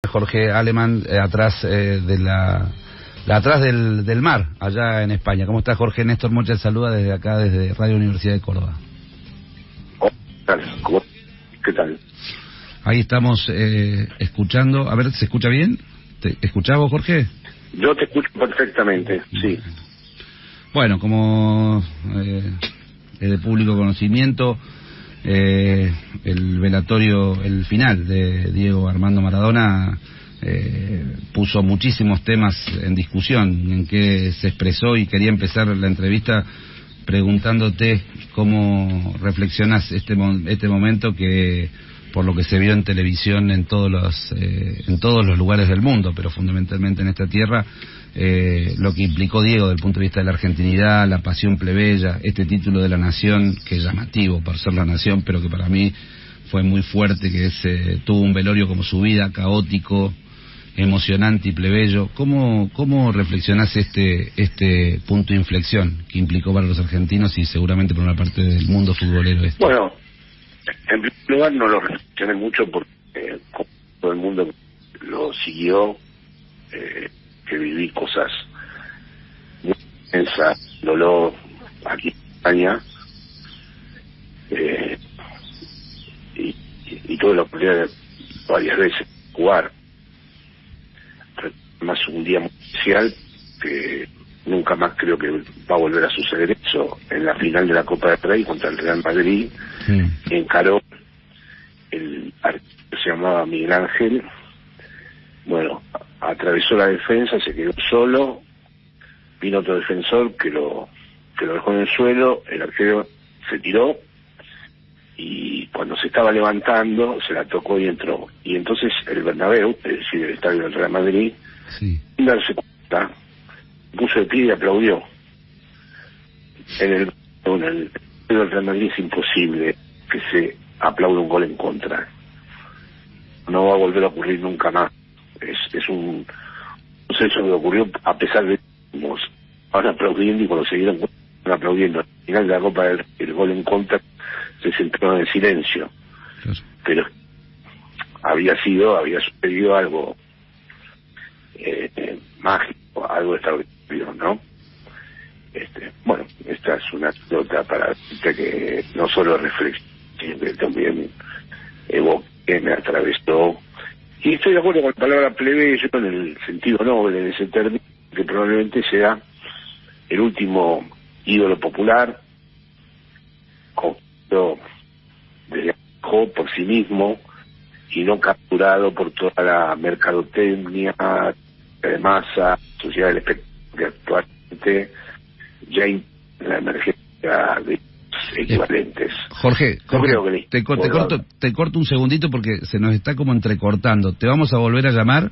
Jorge Alemán, atrás atrás del mar, allá en España. ¿Cómo está, Jorge? Néstor Mocha saluda desde acá, desde Radio Universidad de Córdoba. ¿Qué tal? Ahí estamos escuchando. A ver, ¿se escucha bien? ¿Te escuchás vos, Jorge? Yo te escucho perfectamente, sí. Bueno, como es de público conocimiento, el velatorio, el final de Diego Armando Maradona puso muchísimos temas en discusión, en que se expresó, y quería empezar la entrevista preguntándote cómo reflexionás este momento que, por lo que se vio en televisión en todos los lugares del mundo, pero fundamentalmente en esta tierra, lo que implicó Diego desde el punto de vista de la argentinidad, la pasión plebeya, este título de la nación, que es llamativo por ser la nación, pero que para mí fue muy fuerte, que tuvo un velorio como su vida, caótico, emocionante y plebeyo. ¿Cómo reflexionás este punto de inflexión que implicó para los argentinos y seguramente para una parte del mundo futbolero? Bueno, en primer lugar no lo reflexioné mucho porque todo el mundo lo siguió, que viví cosas muy intensas, dolor aquí en España, y tuve la oportunidad de varias veces jugar, más un día muy especial, que nunca más creo que va a volver a suceder eso, en la final de la Copa del Rey contra el Real Madrid. Encaró el arquero, se llamaba Miguel Ángel, bueno, atravesó la defensa, se quedó solo, vino otro defensor que lo dejó en el suelo, el arquero se tiró, y cuando se estaba levantando se la tocó y entró, y entonces el Bernabéu, es decir, el estadio del Real Madrid, sin darse cuenta, puso de pie y aplaudió. En el Real Madrid es imposible que se aplaude un gol en contra, no va a volver a ocurrir nunca más. Es un suceso que ocurrió a pesar de que ahora aplaudiendo, y cuando siguieron aplaudiendo al final de la Copa el gol en contra, se sentaron en silencio. Pero había sucedido algo mágico, algo extraordinario, ¿no? Bueno, esta es una nota para que no solo reflexión, sino que también evoqué, me atravesó. Y estoy de acuerdo con la palabra plebeyo en el sentido noble de ese término, que probablemente sea el último ídolo popular, desde abajo por sí mismo y no capturado por toda la mercadotecnia de masa, sociedad del espectáculo, que actualmente ya hay la emergencia de equivalentes. Jorge, te corto un segundito porque se nos está como entrecortando. Te vamos a volver a llamar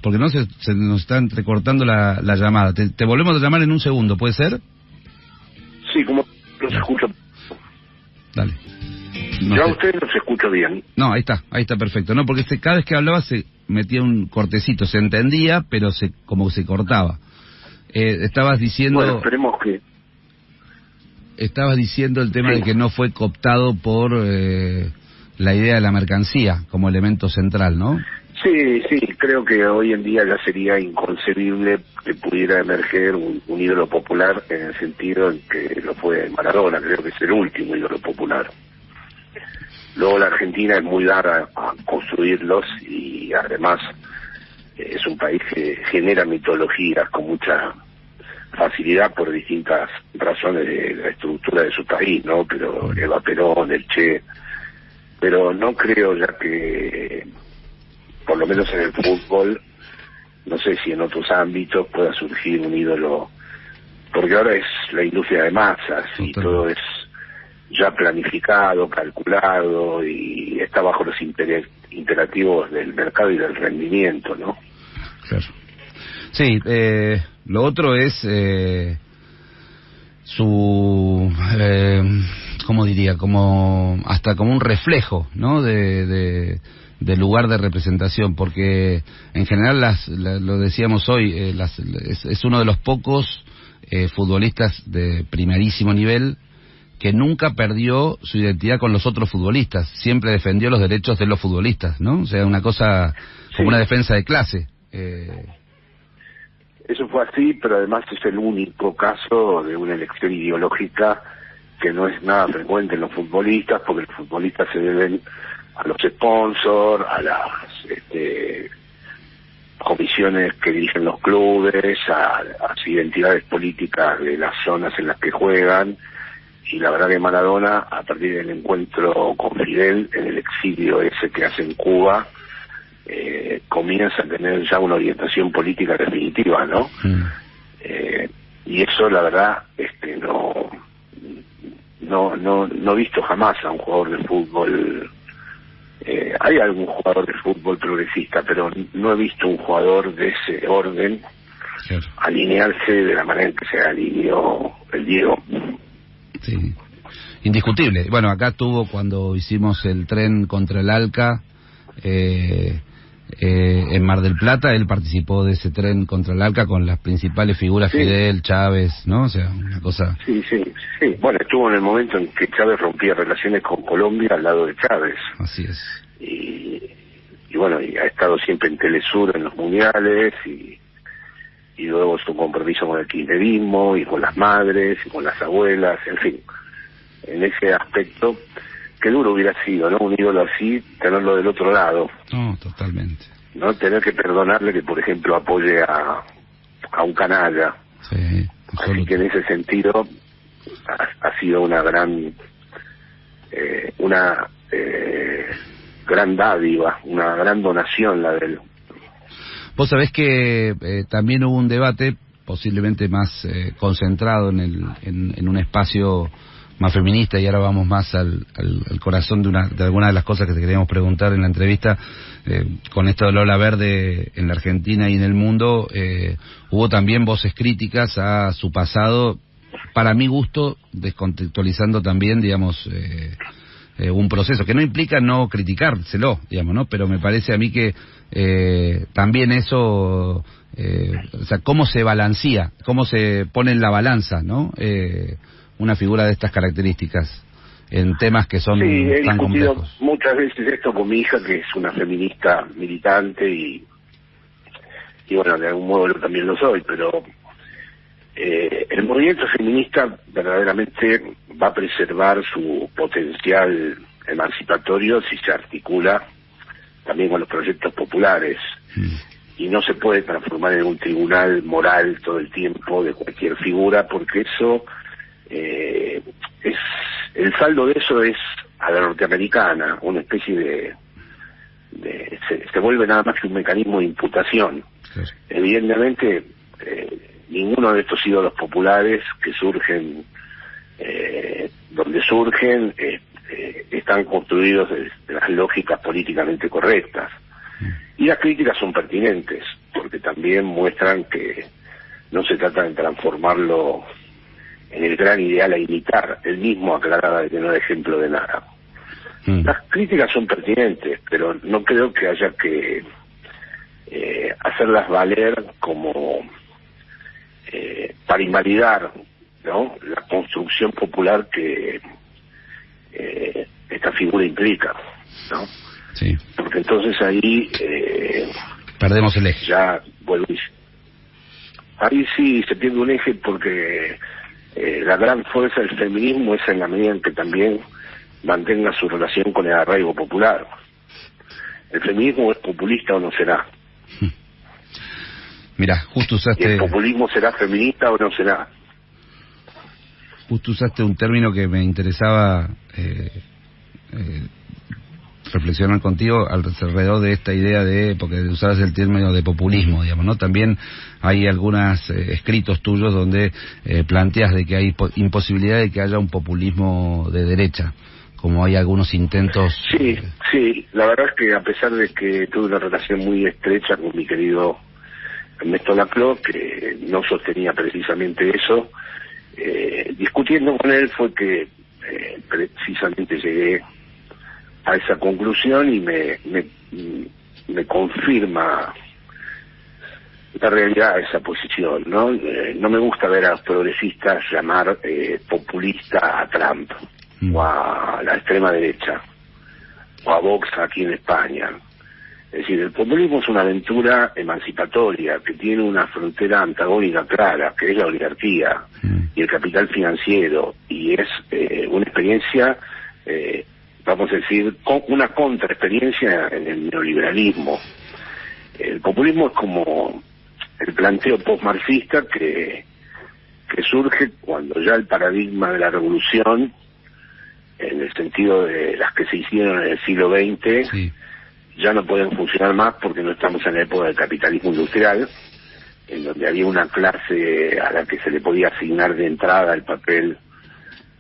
porque no se nos está entrecortando la llamada. Te volvemos a llamar en un segundo, ¿puede ser? Sí, como los escucho. Dale. Yo a ustedes los escucho bien. No, ahí está perfecto. No, porque cada vez que hablaba se metía un cortecito, se entendía, pero como se cortaba. Estabas diciendo... Bueno, esperemos que... Estabas diciendo el tema de que no fue cooptado por la idea de la mercancía como elemento central, ¿no? Sí, creo que hoy en día ya sería inconcebible que pudiera emerger un ídolo popular en el sentido en que lo fue Maradona. Creo que es el último ídolo popular. Luego la Argentina es muy dada a construirlos, y además es un país que genera mitologías con mucha facilidad por distintas razones de la estructura de su país, ¿no? Pero Eva Perón, el Che, pero no creo ya que, por lo menos en el fútbol, no sé si en otros ámbitos pueda surgir un ídolo, porque ahora es la industria de masas y todo es ya planificado, calculado, y está bajo los imperativos del mercado y del rendimiento, ¿no? Claro. Sí, lo otro es ¿cómo diría? Hasta como un reflejo, ¿no? del lugar de representación, porque en general lo decíamos hoy, es uno de los pocos futbolistas de primerísimo nivel que nunca perdió su identidad con los otros futbolistas, siempre defendió los derechos de los futbolistas, ¿no? O sea, una cosa como una defensa de clase. Eso fue así, pero además es el único caso de una elección ideológica que no es nada frecuente en los futbolistas, porque los futbolistas se deben a los sponsors, a las comisiones que dirigen los clubes, a las identidades políticas de las zonas en las que juegan. Y la verdad que Maradona, a partir del encuentro con Fidel en el exilio ese que hace en Cuba, comienza a tener ya una orientación política definitiva, ¿no? Y eso, la verdad, no he visto jamás a un jugador de fútbol. Hay algún jugador de fútbol progresista, pero no he visto un jugador de ese orden alinearse de la manera en que se alineó el Diego. Sí, indiscutible. Bueno, acá tuvo, cuando hicimos el tren contra el Alca en Mar del Plata, él participó de ese tren contra el Alca con las principales figuras, Fidel, Chávez, ¿no? O sea, una cosa... Sí. Bueno, estuvo en el momento en que Chávez rompía relaciones con Colombia al lado de Chávez. Así es. Y bueno, y ha estado siempre en Telesur en los mundiales, y luego su compromiso con el kirchnerismo y con las madres y con las abuelas, en fin, en ese aspecto, qué duro hubiera sido, ¿no? Un ídolo así, tenerlo del otro lado. No, totalmente. No tener que perdonarle que, por ejemplo, apoye a un canalla. Sí, así que en ese sentido ha sido una gran gran dádiva, una gran donación la de él. Vos sabés que también hubo un debate posiblemente más concentrado en un espacio más feminista, y ahora vamos más al corazón de algunas de las cosas que te queríamos preguntar en la entrevista. Con esto del ola verde en la Argentina y en el mundo, hubo también voces críticas a su pasado, para mi gusto, descontextualizando también, digamos, un proceso que no implica no criticárselo, digamos, ¿no? Pero me parece a mí que también eso, o sea, cómo se balancea, cómo se pone en la balanza, ¿no? Una figura de estas características en temas que son tan complejos. Muchas veces esto con mi hija, que es una feminista militante, y bueno, de algún modo yo también lo soy, pero el movimiento feminista verdaderamente va a preservar su potencial emancipatorio si se articula también con los proyectos populares, y no se puede transformar en un tribunal moral todo el tiempo de cualquier figura, porque eso es el saldo de eso es a la norteamericana, una especie de se vuelve nada más que un mecanismo de imputación. Claro. Evidentemente ninguno de estos ídolos populares que surgen donde surgen están construidos de las lógicas políticamente correctas, y las críticas son pertinentes porque también muestran que no se trata de transformarlo en el gran ideal a imitar. Él mismo aclaraba que no es ejemplo de nada. Las críticas son pertinentes, pero no creo que haya que hacerlas valer como para invalidar, ¿no?, la construcción popular que esta figura implica, ¿no? Sí. Porque entonces ahí perdemos el eje. Ya vuelvo ahí sí se pierde un eje, porque la gran fuerza del feminismo es en la medida en que también mantenga su relación con el arraigo popular. ¿El feminismo es populista o no será? Mira, justo usaste... ¿El populismo será feminista o no será? Justo usaste un término que me interesaba reflexionar contigo alrededor de esta idea de, porque usabas el término de populismo, digamos, ¿no? También hay algunos escritos tuyos donde planteas de que hay imposibilidad de que haya un populismo de derecha, como hay algunos intentos... Sí, la verdad es que a pesar de que tuve una relación muy estrecha con mi querido Ernesto Laclau, que no sostenía precisamente eso, discutiendo con él fue que precisamente llegué a esa conclusión, y me confirma la realidad esa posición, ¿no? No me gusta ver a los progresistas llamar populista a Trump, o a la extrema derecha, o a Vox aquí en España. Es decir, el populismo es una aventura emancipatoria que tiene una frontera antagónica clara, que es la oligarquía y el capital financiero, y es una experiencia, vamos a decir, una contraexperiencia en el neoliberalismo. El populismo es como el planteo postmarxista que surge cuando ya el paradigma de la revolución, en el sentido de las que se hicieron en el siglo XX, sí, ya no pueden funcionar más porque no estamos en la época del capitalismo industrial, en donde había una clase a la que se le podía asignar de entrada el papel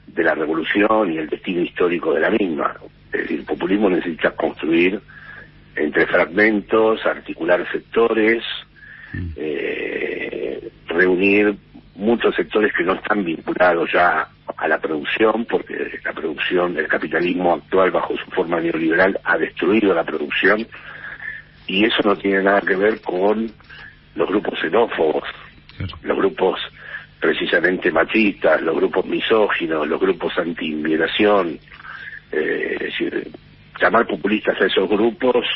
de la revolución y el destino histórico de la misma. Es decir, el populismo necesita construir entre fragmentos, articular sectores, reunir muchos sectores que no están vinculados ya a la producción, porque la producción del capitalismo actual bajo su forma neoliberal ha destruido la producción, y eso no tiene nada que ver con los grupos xenófobos, los grupos precisamente machistas, los grupos misóginos, los grupos anti-inmigración. Es decir, llamar populistas a esos grupos,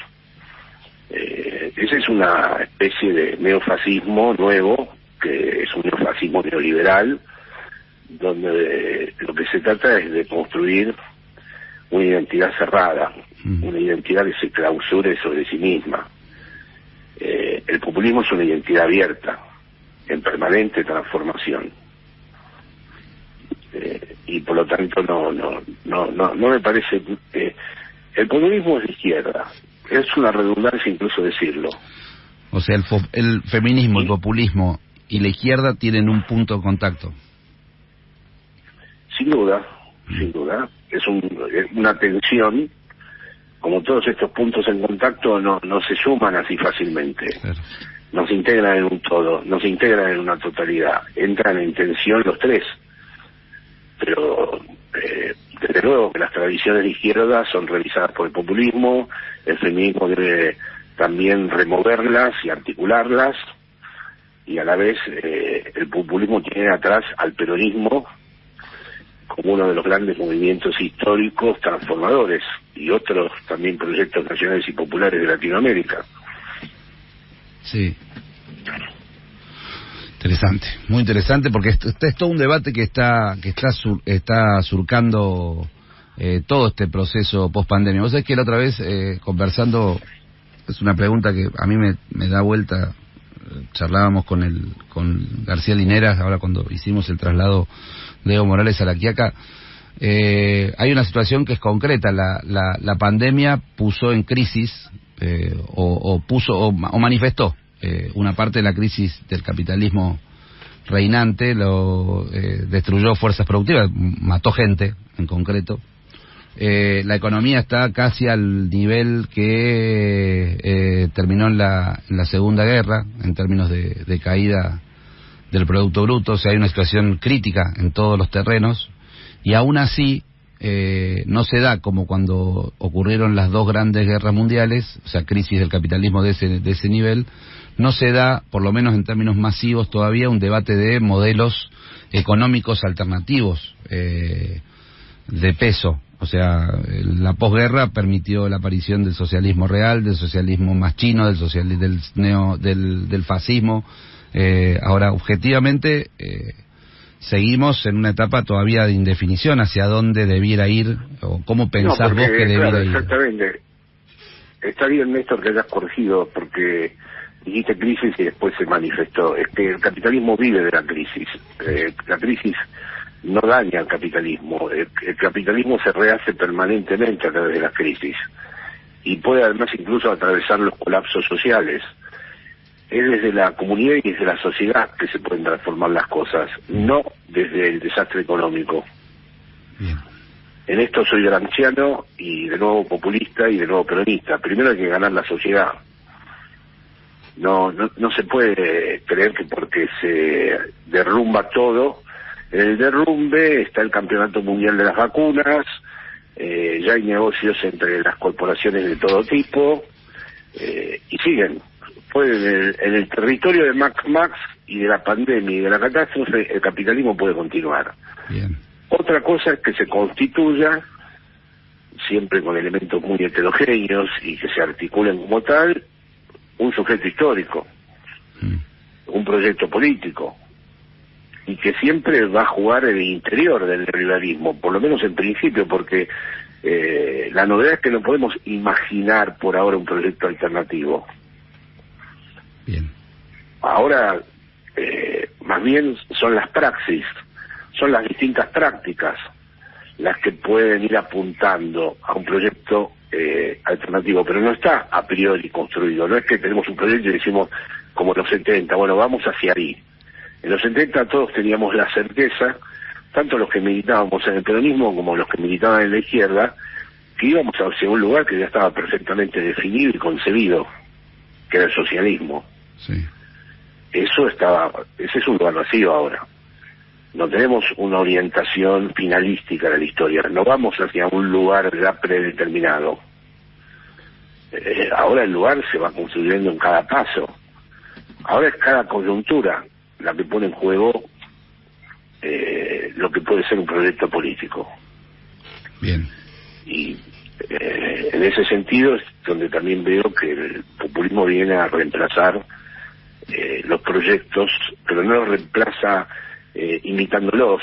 esa es una especie de neofascismo nuevo, que es un neofascismo neoliberal, donde lo que se trata es de construir una identidad cerrada, una identidad que se clausure sobre sí misma. El populismo es una identidad abierta, en permanente transformación, y por lo tanto no me parece el populismo es de izquierda. Es una redundancia incluso decirlo. O sea, el feminismo, el populismo y la izquierda tienen un punto de contacto. Sin duda, sin duda. Es una tensión. Como todos estos puntos en contacto no se suman así fácilmente. Claro. No se integran en un todo, no se integran en una totalidad. Entran en tensión los tres. Pero desde luego que las tradiciones de izquierda son realizadas por el populismo. El feminismo debe también removerlas y articularlas, y a la vez el populismo tiene atrás al peronismo como uno de los grandes movimientos históricos transformadores, y otros también proyectos nacionales y populares de Latinoamérica. Sí. Interesante, muy interesante, porque es todo un debate que está surcando todo este proceso post-pandemia. Vos sabés que la otra vez, conversando, es una pregunta que a mí me da vuelta, charlábamos con García Linera, ahora cuando hicimos el traslado de Evo Morales a La Quiaca. Hay una situación que es concreta. La pandemia puso en crisis, o manifestó una parte de la crisis del capitalismo reinante, destruyó fuerzas productivas, mató gente en concreto. La economía está casi al nivel que terminó en la Segunda Guerra, en términos de caída del Producto Bruto. O sea, hay una situación crítica en todos los terrenos, y aún así no se da como cuando ocurrieron las dos grandes guerras mundiales, o sea, crisis del capitalismo de ese nivel. No se da, por lo menos en términos masivos todavía, un debate de modelos económicos alternativos de peso. O sea, la posguerra permitió la aparición del socialismo real, del socialismo más chino, del fascismo. Ahora, objetivamente, seguimos en una etapa todavía de indefinición hacia dónde debiera ir, o cómo pensás vos que debiera ir. Exactamente. Está bien, Néstor, que hayas corregido, porque dijiste crisis y después se manifestó. Es que el capitalismo vive de la crisis. La crisis no daña al capitalismo. El capitalismo se rehace permanentemente a través de las crisis, y puede además incluso atravesar los colapsos sociales. Es desde la comunidad y desde la sociedad que se pueden transformar las cosas, no desde el desastre económico. Bien. En esto soy gramsciano y de nuevo populista y de nuevo peronista. Primero hay que ganar la sociedad. No se puede creer que porque se derrumba todo, en el derrumbe está el campeonato mundial de las vacunas, ya hay negocios entre las corporaciones de todo tipo, y siguen. en el territorio de Max y de la pandemia y de la catástrofe, el capitalismo puede continuar. Bien. Otra cosa es que se constituya, siempre con elementos muy heterogéneos y que se articulen como tal, un sujeto histórico, un proyecto político, y que siempre va a jugar en el interior del neoliberalismo, por lo menos en principio, porque la novedad es que no podemos imaginar por ahora un proyecto alternativo. Bien. Ahora, más bien son las praxis, son las distintas prácticas las que pueden ir apuntando a un proyecto alternativo, pero no está a priori construido. No es que tenemos un proyecto y decimos, como en los 70, bueno, vamos hacia ahí. En los 70 todos teníamos la certeza, tanto los que militábamos en el peronismo como los que militaban en la izquierda, que íbamos hacia un lugar que ya estaba perfectamente definido y concebido, que era el socialismo. Sí. Ese es un lugar vacío ahora. No tenemos una orientación finalística de la historia, no vamos hacia un lugar ya predeterminado. Ahora el lugar se va construyendo en cada paso. Ahora es cada coyuntura la que pone en juego lo que puede ser un proyecto político. Bien. Y en ese sentido es donde también veo que el populismo viene a reemplazar los proyectos, pero no los reemplaza imitándolos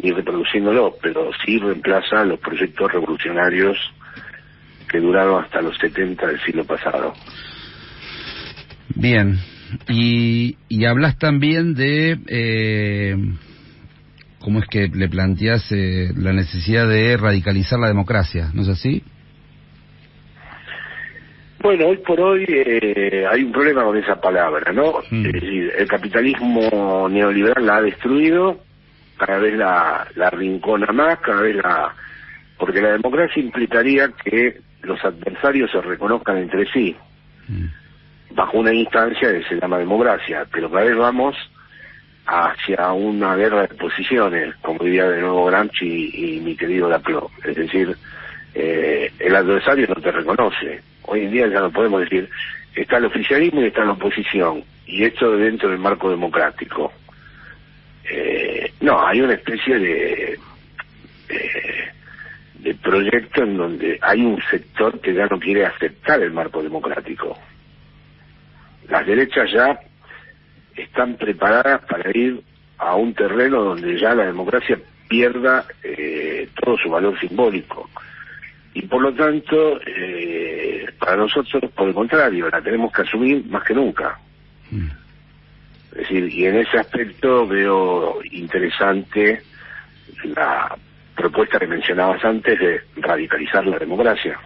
ni reproduciéndolos, pero sí reemplaza los proyectos revolucionarios que duraron hasta los 70 del siglo pasado. Bien. Y hablas también de cómo es que le planteás la necesidad de radicalizar la democracia, ¿no es así? Bueno, hoy por hoy hay un problema con esa palabra, ¿no? Es decir, el capitalismo neoliberal la ha destruido, cada vez la arrincona más, porque la democracia implicaría que los adversarios se reconozcan entre sí, bajo una instancia que se llama democracia, pero cada vez vamos hacia una guerra de posiciones, como diría de nuevo Gramsci y mi querido Laclau. Es decir, el adversario no te reconoce. Hoy en día ya no podemos decir, está el oficialismo y está la oposición, y esto dentro del marco democrático. No, hay una especie de proyecto en donde hay un sector que ya no quiere aceptar el marco democrático. Las derechas ya están preparadas para ir a un terreno donde ya la democracia pierda todo su valor simbólico. Y por lo tanto, para nosotros, por el contrario, la tenemos que asumir más que nunca. Es decir, y en ese aspecto veo interesante la propuesta que mencionabas antes de radicalizar la democracia.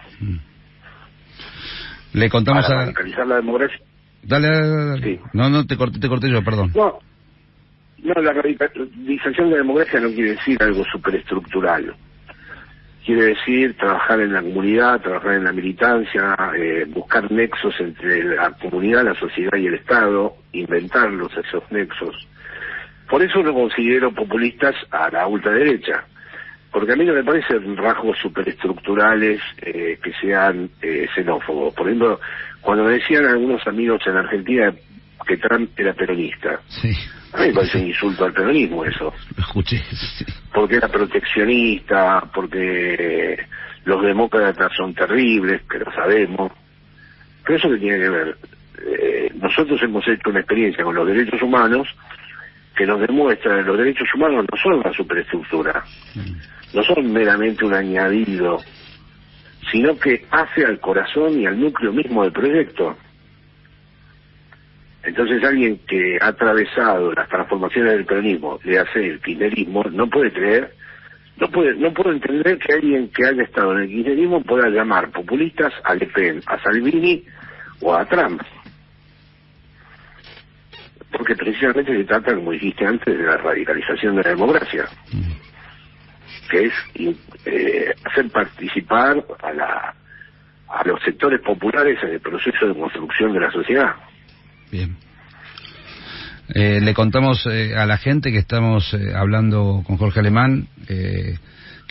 Le contamos para radicalizar la democracia. Dale. Sí. No, te corté yo, perdón. No, la radicalización de la democracia no quiere decir algo superestructural. Quiere decir trabajar en la comunidad, trabajar en la militancia, buscar nexos entre la comunidad, la sociedad y el Estado, inventarlos esos nexos. Por eso no considero populistas a la ultraderecha, porque a mí no me parecen rasgos superestructurales que sean xenófobos. Por ejemplo, cuando me decían algunos amigos en Argentina que Trump era peronista, sí. A mí me parece un insulto al peronismo eso. Lo escuché, sí. Porque era proteccionista, porque los demócratas son terribles, que lo sabemos. Pero eso que tiene que ver. Nosotros hemos hecho una experiencia con los derechos humanos que nos demuestra que los derechos humanos no son una superestructura, no son meramente un añadido, sino que hace al corazón y al núcleo mismo del proyecto. Entonces alguien que ha atravesado las transformaciones del peronismo, le hace el kirchnerismo, no puede entender que alguien que haya estado en el kirchnerismo pueda llamar populistas a Le Pen, a Salvini o a Trump. Porque precisamente se trata, como dijiste antes, de la radicalización de la democracia, que es hacer participar a los sectores populares en el proceso de construcción de la sociedad. Bien. Le contamos a la gente que estamos hablando con Jorge Alemán, que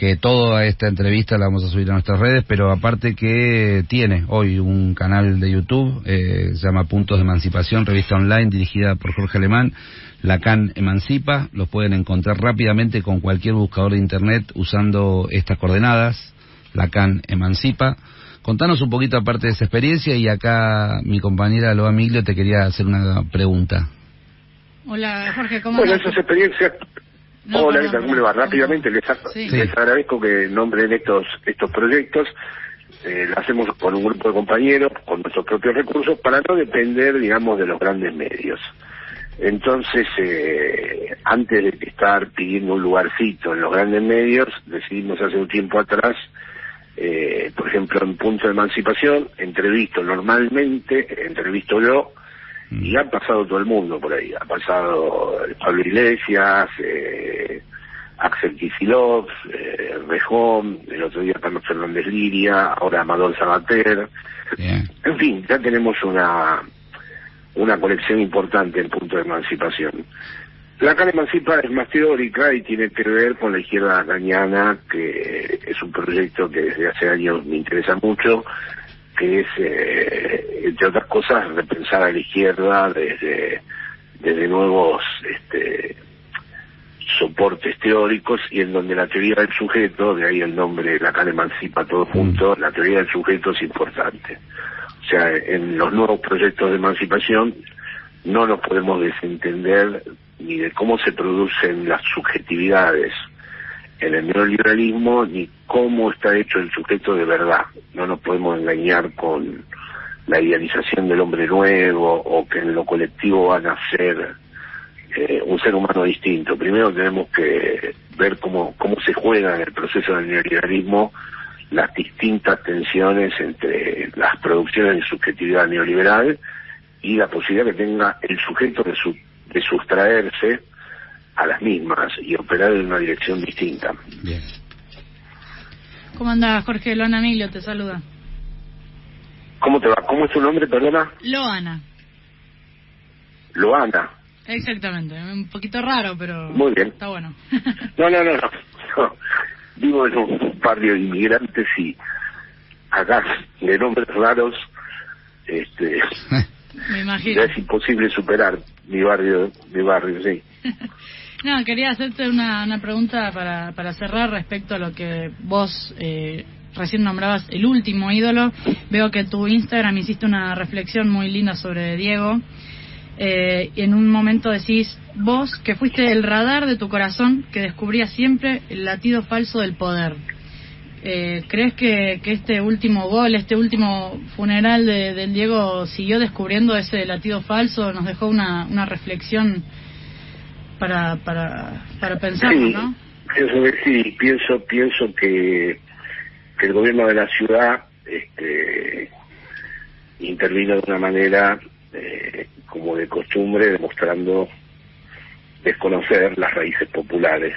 que toda esta entrevista la vamos a subir a nuestras redes, pero aparte que tiene hoy un canal de YouTube, se llama Puntos de Emancipación, revista online dirigida por Jorge Alemán, Lacan Emancipa. Los pueden encontrar rápidamente con cualquier buscador de internet usando estas coordenadas, Lacan Emancipa. Contanos un poquito aparte de esa experiencia, y acá mi compañera Loa Miglio te quería hacer una pregunta. Hola Jorge, ¿cómo Bueno, estás? esas experiencias... No, Hola, perdón, ¿cómo le va? Rápidamente les agradezco que nombren estos proyectos. Lo hacemos con un grupo de compañeros, con nuestros propios recursos, para no depender, digamos, de los grandes medios. Entonces, antes de estar pidiendo un lugarcito en los grandes medios, decidimos hace un tiempo atrás, por ejemplo, en Punto de Emancipación, entrevisto yo, y ha pasado todo el mundo por ahí. Ha pasado Pablo Iglesias, Axel Kicillof, Rejón, el otro día Carlos Fernández Liria, ahora Amador Sabater. Yeah. En fin, ya tenemos una colección importante en Punto de Emancipación. La Lacan Emancipa es más teórica y tiene que ver con la izquierda lacaniana, que es un proyecto que desde hace años me interesa mucho, que es, entre otras cosas, repensar a la izquierda desde nuevos soportes teóricos, y en donde la teoría del sujeto, de ahí el nombre Lacan Emancipa todo junto, la teoría del sujeto es importante. O sea, en los nuevos proyectos de emancipación no nos podemos desentender ni de cómo se producen las subjetividades en el neoliberalismo, ni cómo está hecho el sujeto de verdad. No nos podemos engañar con la idealización del hombre nuevo, o que en lo colectivo van a ser un ser humano distinto. Primero tenemos que ver cómo se juega en el proceso del neoliberalismo las distintas tensiones entre las producciones de subjetividad neoliberal y la posibilidad que tenga el sujeto de sustraerse a las mismas y operar en una dirección distinta. Bien. ¿Cómo andás, Jorge? Loana Miglio te saluda. ¿Cómo te va? ¿Cómo es tu nombre, perdona? Loana. Loana. Exactamente, un poquito raro, pero Muy bien. Está bueno. No. Vivo en un barrio de inmigrantes y acá de nombres raros, Me imagino. ya es imposible superar mi barrio, sí. No, quería hacerte una pregunta para cerrar respecto a lo que vos recién nombrabas, el último ídolo. Veo que en tu Instagram hiciste una reflexión muy linda sobre Diego. Y en un momento decís, vos que fuiste el radar de tu corazón que descubría siempre el latido falso del poder. ¿Crees que este último gol, este último funeral del Diego siguió descubriendo ese latido falso? Nos dejó una reflexión para pensar, Sí, ¿no? pienso que sí, pienso que el gobierno de la ciudad intervino de una manera como de costumbre, demostrando desconocer las raíces populares,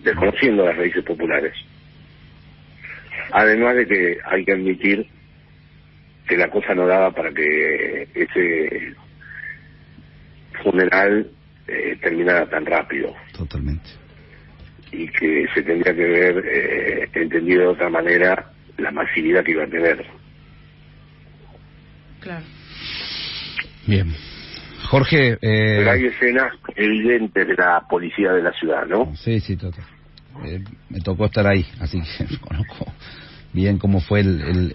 desconociendo las raíces populares. Además de que hay que admitir que la cosa no daba para que ese funeral terminara tan rápido. Totalmente. Y que se tendría que ver entendido de otra manera la masividad que iba a tener. Claro. Bien. Jorge... Pero hay escenas evidentes de la policía de la ciudad, ¿no? Sí, total. Me tocó estar ahí, así que conozco bien cómo fue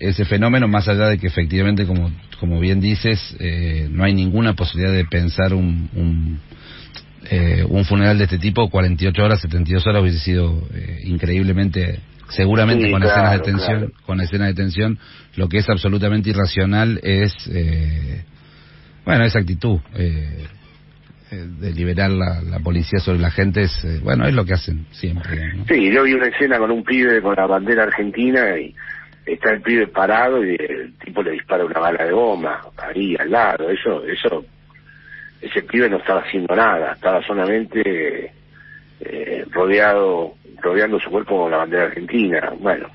ese fenómeno, más allá de que efectivamente, como bien dices, no hay ninguna posibilidad de pensar un funeral de este tipo. 48 horas, 72 horas hubiese sido increíblemente, seguramente, sí, con claro, escenas de tensión, claro. Con escenas de tensión. Lo que es absolutamente irracional es esa actitud de liberar la policía sobre la gente. Es lo que hacen siempre, ¿no? Sí, yo vi una escena con un pibe con la bandera argentina y está el pibe parado y el tipo le dispara una bala de goma ahí al lado. Ese pibe no estaba haciendo nada, estaba solamente rodeando su cuerpo con la bandera argentina. Bueno.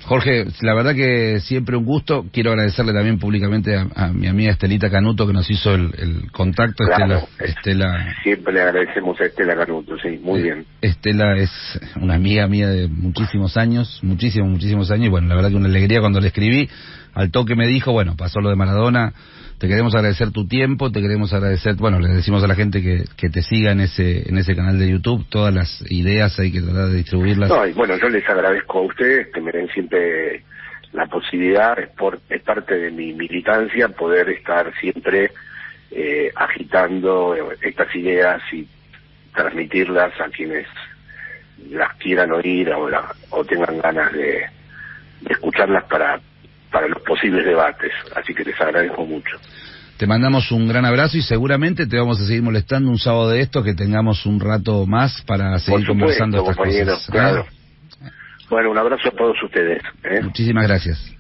Jorge, la verdad que siempre un gusto. Quiero agradecerle también públicamente a mi amiga Estelita Canuto, que nos hizo el contacto. Claro, Estela. Siempre le agradecemos a Estela Canuto, sí, muy bien. Estela es una amiga mía de muchísimos años, muchísimos años, y bueno, la verdad que una alegría cuando le escribí. Al toque me dijo, bueno, pasó lo de Maradona, te queremos agradecer tu tiempo, te queremos agradecer, bueno, le decimos a la gente que te siga en ese canal de YouTube, todas las ideas hay que tratar de distribuirlas. No, y bueno, yo les agradezco a ustedes que me den siempre la posibilidad, es parte de mi militancia, poder estar siempre agitando estas ideas y transmitirlas a quienes las quieran oír o tengan ganas de escucharlas para los posibles debates, así que les agradezco mucho. Te mandamos un gran abrazo y seguramente te vamos a seguir molestando un sábado de esto, que tengamos un rato más para seguir conversando estas cosas. Claro. Bueno, un abrazo a todos ustedes. Muchísimas gracias.